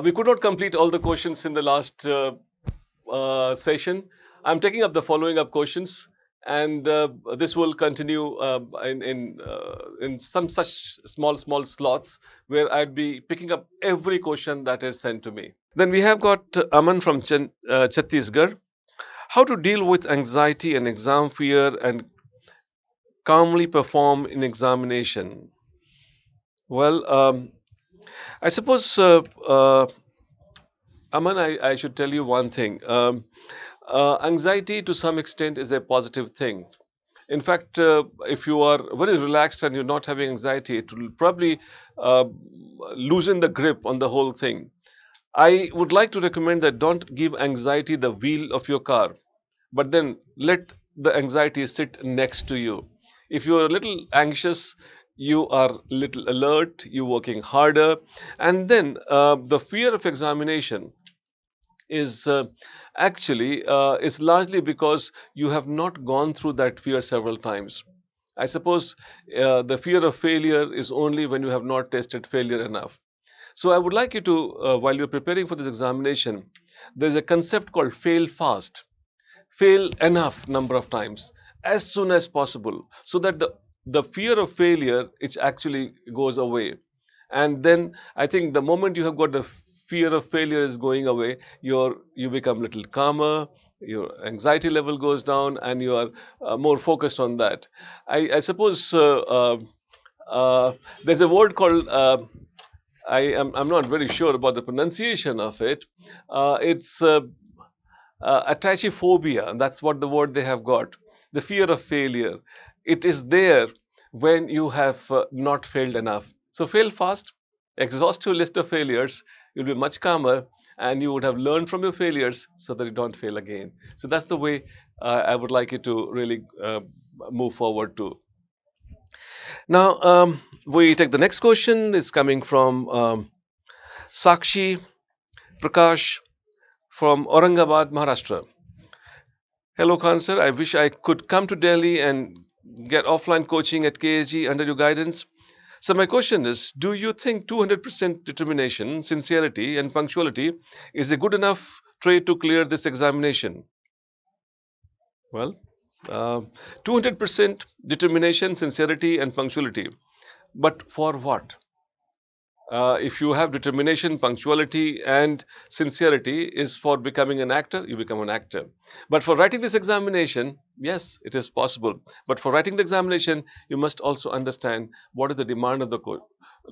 We could not complete all the questions in the last session. I'm taking up the following up questions, and this will continue in some such small slots where I'd be picking up every question that is sent to me. Then we have got Aman from Chhattisgarh. How to deal with anxiety and exam fear and calmly perform in examination? Well, I suppose, Aman, I should tell you one thing. Anxiety to some extent is a positive thing. In fact, if you are very relaxed and you're not having anxiety, it will probably uh, loosen the grip on the whole thing. I would like to recommend that don't give anxiety the wheel of your car, but then let the anxiety sit next to you. If you are a little anxious, you are a little alert, you're working harder, and then the fear of examination is actually is largely because you have not gone through that fear several times. I suppose the fear of failure is only when you have not tasted failure enough. So I would like you to, while you're preparing for this examination, there's a concept called fail fast. Fail enough number of times as soon as possible so that the fear of failure it actually goes away. And then I think the moment you have got the fear of failure is going away, you become a little calmer, your anxiety level goes down, and you are more focused on that. I suppose there's a word called I'm not very sure about the pronunciation of it. It's Atrachyphobia, and that's what the word they have got. The fear of failure. It is there when you have not failed enough. So fail fast, exhaust your list of failures, you'll be much calmer, and you would have learned from your failures so that you don't fail again. So that's the way I would like you to really move forward to. Now, we take the next question. It's coming from Sakshi Prakash from Aurangabad, Maharashtra. Hello, Khan sir. I wish I could come to Delhi and get offline coaching at KSG under your guidance. So, my question is, do you think 200% determination, sincerity, and punctuality is a good enough trait to clear this examination? Well, 200% determination, sincerity, and punctuality. But for what? If you have determination, punctuality, and sincerity is for becoming an actor, you become an actor. But for writing this examination, yes, it is possible. But for writing the examination, you must also understand what is the demand of the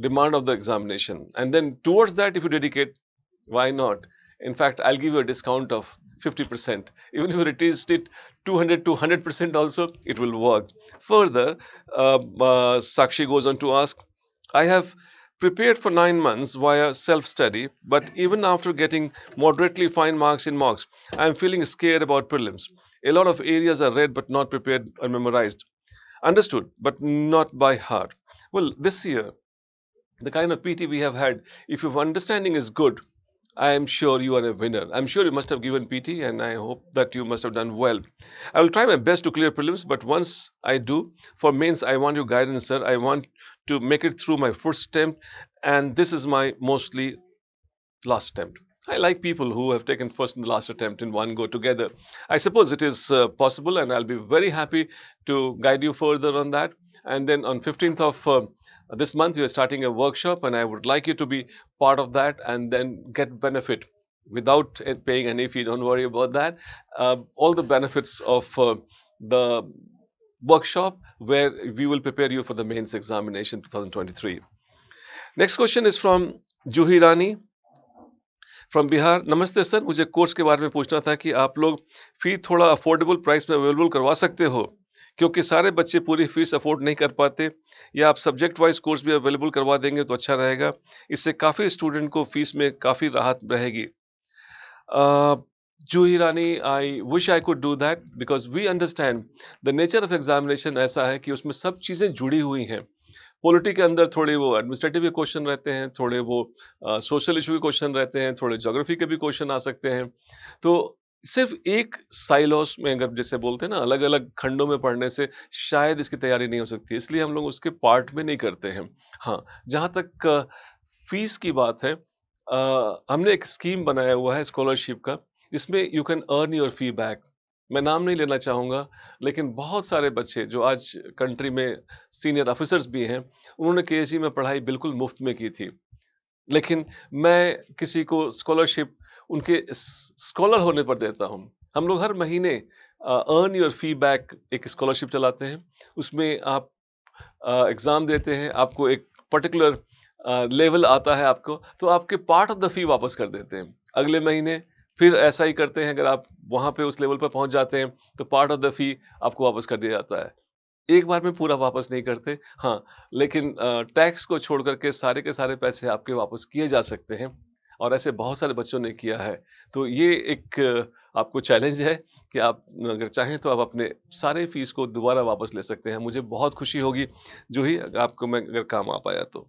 demand of the examination, and then towards that, if you dedicate, why not? In fact, I'll give you a discount of 50%. Even if you reduced it 200 to 100% also, it will work. Further, Sakshi goes on to ask, I have prepared for 9 months via self study, but even after getting moderately fine marks in mocks, I am feeling scared about prelims. A lot of areas are read but not prepared or memorized. Understood, but not by heart. Well, this year, the kind of PT we have had, if your understanding is good, I am sure you are a winner. I'm sure you must have given PT, and I hope that you must have done well. I will try my best to clear prelims, but once I do, for mains, I want your guidance, sir. I want to make it through my first attempt, and this is my mostly last attempt. I like people who have taken first and last attempt in one go together. I suppose it is possible, and I'll be very happy to guide you further on that. And then on 15th of this month, we are starting a workshop, and I would like you to be part of that and then get benefit without paying any fee. Don't worry about that. All the benefits of the workshop where we will prepare you for the mains examination 2023. Next question is from Juhi Rani from Bihar. नमस्ते sir, मुझे course के बारे में पूछना था कि आप लोग फी थोड़ा अफोर्डेबल प्राइस में अवेलेबल करवा सकते हो, क्योंकि सारे बच्चे पूरी फीस अफोर्ड नहीं कर पाते, या आप सब्जेक्ट वाइज कोर्स भी अवेलेबल करवा देंगे तो अच्छा रहेगा. इससे काफ़ी स्टूडेंट को फीस में काफ़ी राहत रहेगी. Juhi Rani, I wish I could do that because we understand the nature of examination ऐसा है कि उसमें सब चीज़ें जुड़ी हुई हैं. पॉलिटी के अंदर थोड़े वो एडमिनिस्ट्रेटिव के क्वेश्चन रहते हैं, थोड़े वो सोशल इशू के क्वेश्चन रहते हैं, थोड़े ज्योग्राफी के भी क्वेश्चन आ सकते हैं. तो सिर्फ एक साइलोस में अगर जैसे बोलते हैं ना, अलग अलग खंडों में पढ़ने से शायद इसकी तैयारी नहीं हो सकती, इसलिए हम लोग उसके पार्ट में नहीं करते हैं. हाँ, जहाँ तक फीस की बात है, हमने एक स्कीम बनाया हुआ है स्कॉलरशिप का, इसमें you can earn your feedback. मैं नाम नहीं लेना चाहूँगा, लेकिन बहुत सारे बच्चे जो आज कंट्री में सीनियर ऑफिसर्स भी हैं, उन्होंने केएसजी में पढ़ाई बिल्कुल मुफ्त में की थी। लेकिन मैं किसी को स्कॉलरशिप उनके स्कॉलर होने पर देता हूँ। हम लोग हर महीने अर्न योर फीडबैक एक स्कॉलरशिप चलाते हैं। उसमें आप एग्ज़ाम देते हैं, आपको एक पर्टिकुलर लेवल आता है आपको, तो आपके पार्ट ऑफ द फी वापस कर देते हैं। अगले महीने फिर ऐसा ही करते हैं, अगर आप वहाँ पे उस लेवल पर पहुँच जाते हैं, तो पार्ट ऑफ द फी आपको वापस कर दिया जाता है। एक बार में पूरा वापस नहीं करते, हाँ, लेकिन टैक्स को छोड़ कर के सारे पैसे आपके वापस किए जा सकते हैं और ऐसे बहुत सारे बच्चों ने किया है। तो ये एक आपको चैलेंज है कि आप अगर चाहें तो आप अपने सारे फीस को दोबारा वापस ले सकते हैं। मुझे बहुत खुशी होगी जो ही आपको मैं अगर काम आ पाया तो।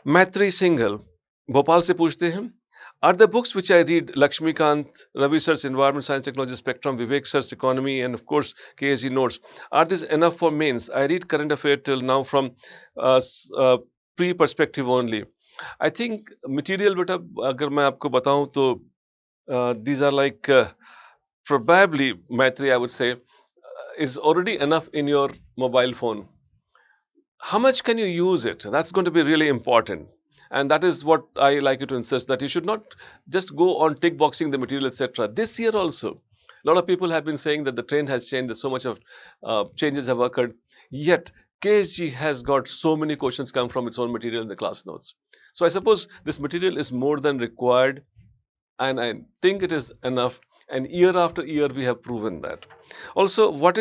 मैत्री सिंघल भोपाल से पूछते हैं, are the books which I read, Lakshmikant, Ravi Sir's Environment Science Technology Spectrum, Vivek Sir's Economy, and of course KSG Notes, are these enough for mains? I read current affair till now from pre-perspective only. I think material beta अगर मैं आपको बताऊं तो these are like probably Maitri I would say is already enough in your mobile phone. How much can you use it? That's going to be really important. And that is what I like you to insist, that you should not just go on tick boxing the material, etc. This year also, a lot of people have been saying that the trend has changed, that so much of changes have occurred. Yet, KSG has got so many questions come from its own material in the class notes. So I suppose this material is more than required, and I think it is enough. And year after year, we have proven that. Also, what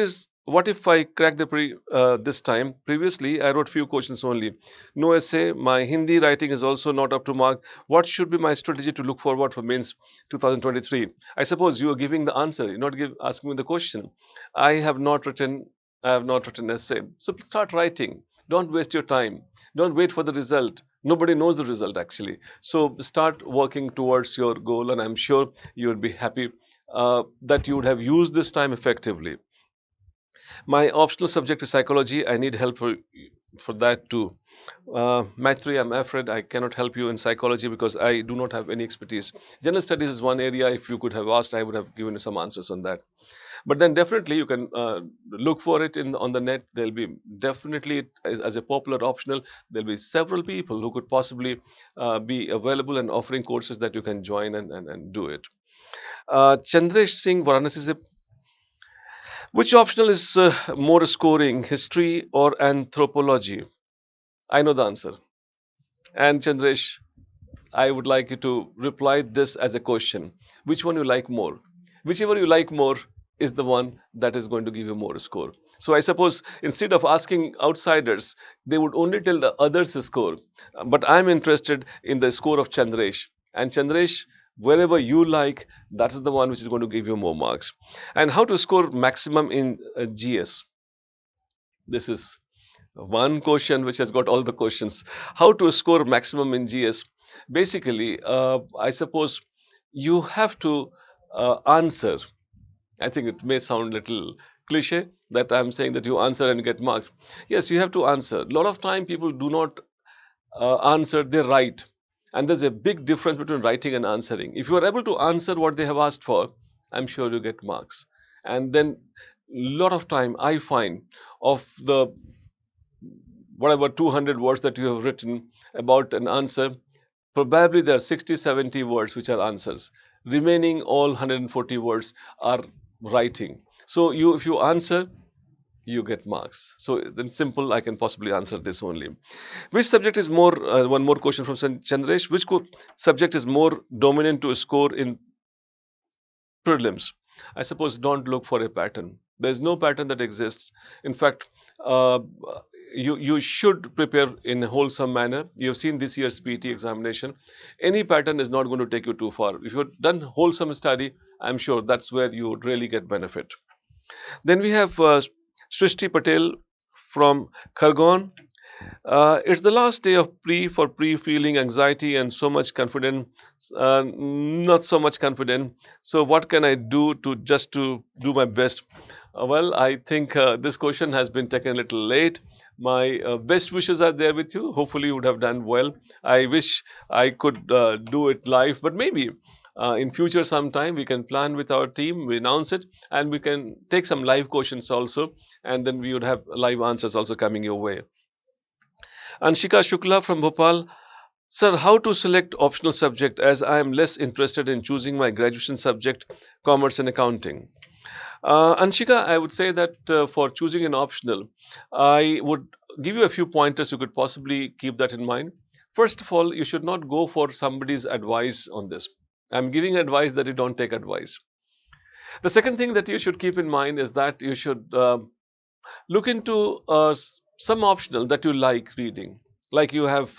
if I crack the this time? Previously, I wrote few questions only. No essay. My Hindi writing is also not up to mark. What should be my strategy to look forward for mains 2023? I suppose you are giving the answer. You're not asking me the question. I have not written. I have not written essay. So start writing. Don't waste your time. Don't wait for the result. Nobody knows the result actually. So start working towards your goal, and I'm sure you will be happy that you would have used this time effectively. My optional subject is psychology. I need help for that too. Maitri, I'm afraid I cannot help you in psychology because I do not have any expertise. General studies is one area. If you could have asked, I would have given you some answers on that. But then definitely you can look for it on the net. There'll be definitely as a popular optional. There'll be several people who could possibly be available and offering courses that you can join and do it. Chandresh Singh Varanasi se, which optional is more scoring, history or anthropology? I know the answer. And Chandresh, I would like you to reply this as a question. Which one you like more? Whichever you like more is the one that is going to give you more score. So I suppose instead of asking outsiders, they would only tell the others' score. But I'm interested in the score of Chandresh. And Chandresh, wherever you like, that is the one which is going to give you more marks. And how to score maximum in GS? This is one question which has got all the questions. How to score maximum in GS? Basically, I suppose you have to answer. I think it may sound a little cliche that I'm saying that you answer and get marks. Yes, you have to answer. A lot of time people do not answer, they write. And there's a big difference between writing and answering. If you are able to answer what they have asked for, I'm sure you get marks. And then a lot of time I find of the whatever 200 words that you have written about an answer, probably there are 60, 70 words which are answers. Remaining all 140 words are writing. So if you answer, you get marks. So then simple, I can possibly answer this only. Which subject is more, one more question from Chandresh, which subject is more dominant to score in prelims? I suppose don't look for a pattern. There is no pattern that exists. In fact, uh, you should prepare in a wholesome manner. You have seen this year's PT examination. Any pattern is not going to take you too far. If you've done wholesome study, I'm sure that's where you would really get benefit. Then we have Srushti Patel from Khargon. It's the last day of pre-feeling anxiety and so much confident, not so much confident. So what can I do to do my best? Well, I think this question has been taken a little late. My best wishes are there with you. Hopefully, you would have done well. I wish I could do it live, but maybe in future sometime we can plan with our team, we announce it, and we can take some live questions also, and then we would have live answers also coming your way. Anshika Shukla from Bhopal. Sir, how to select optional subject as I am less interested in choosing my graduation subject, commerce and accounting? Anshika, I would say that for choosing an optional, I would give you a few pointers you could possibly keep that in mind. First of all, you should not go for somebody's advice on this. I'm giving advice that you don't take advice. The second thing that you should keep in mind is that you should look into some optional that you like reading. Like you have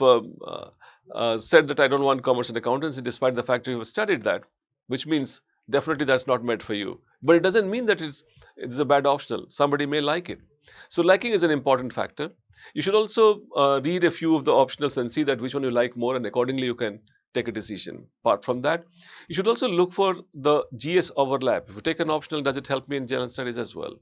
said that I don't want commerce and accountancy, despite the fact you have studied that, which means definitely that's not meant for you. But it doesn't mean that it's a bad optional. Somebody may like it. So liking is an important factor. You should also read a few of the optionals and see that which one you like more, and accordingly you can take a decision. Apart from that, you should also look for the GS overlap. If you take an optional, does it help me in general studies as well?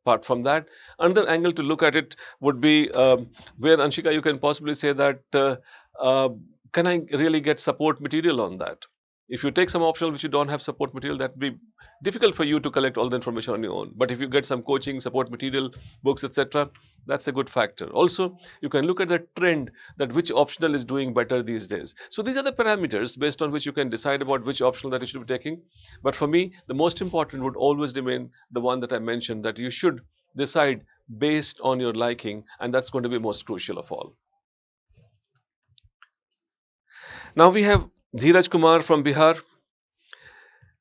Apart from that, another angle to look at it would be where, Anshika, you can possibly say that uh, can I really get support material on that? If you take some optional which you don't have support material, that would be difficult for you to collect all the information on your own. But if you get some coaching, support material, books, etc., that's a good factor. Also, you can look at the trend that which optional is doing better these days. So these are the parameters based on which you can decide about which optional that you should be taking. But for me, the most important would always remain the one that I mentioned, that you should decide based on your liking, and that's going to be most crucial of all. Now we have Dheeraj Kumar from Bihar.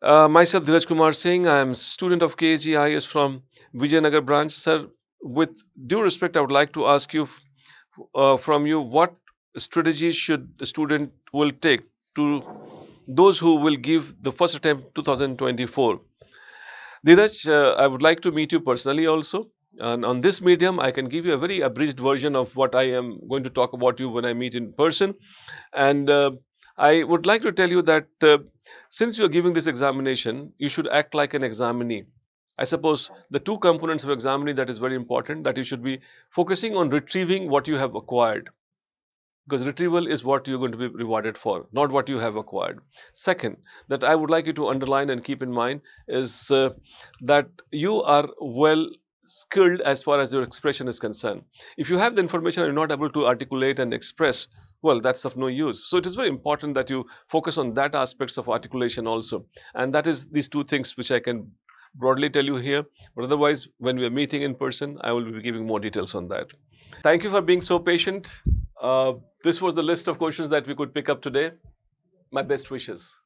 Myself, Dheeraj Kumar Singh. I am student of KSG IS from Vijayanagar branch. Sir, with due respect, I would like to ask you from you what strategies should the student will take to those who will give the first attempt 2024. Dheeraj, I would like to meet you personally also. And on this medium, I can give you a very abridged version of what I am going to talk about you when I meet in person. And I would like to tell you that since you are giving this examination, you should act like an examinee. I suppose the two components of examinee that is very important, that you should be focusing on retrieving what you have acquired, because retrieval is what you're going to be rewarded for, not what you have acquired. Second, that I would like you to underline and keep in mind is that you are well skilled as far as your expression is concerned. If you have the information and you're not able to articulate and express, well, that's of no use. So it is very important that you focus on that aspects of articulation also, and that is these two things which I can broadly tell you here. But otherwise, when we are meeting in person, I will be giving more details on that. Thank you for being so patient. This was the list of questions that we could pick up today. My best wishes.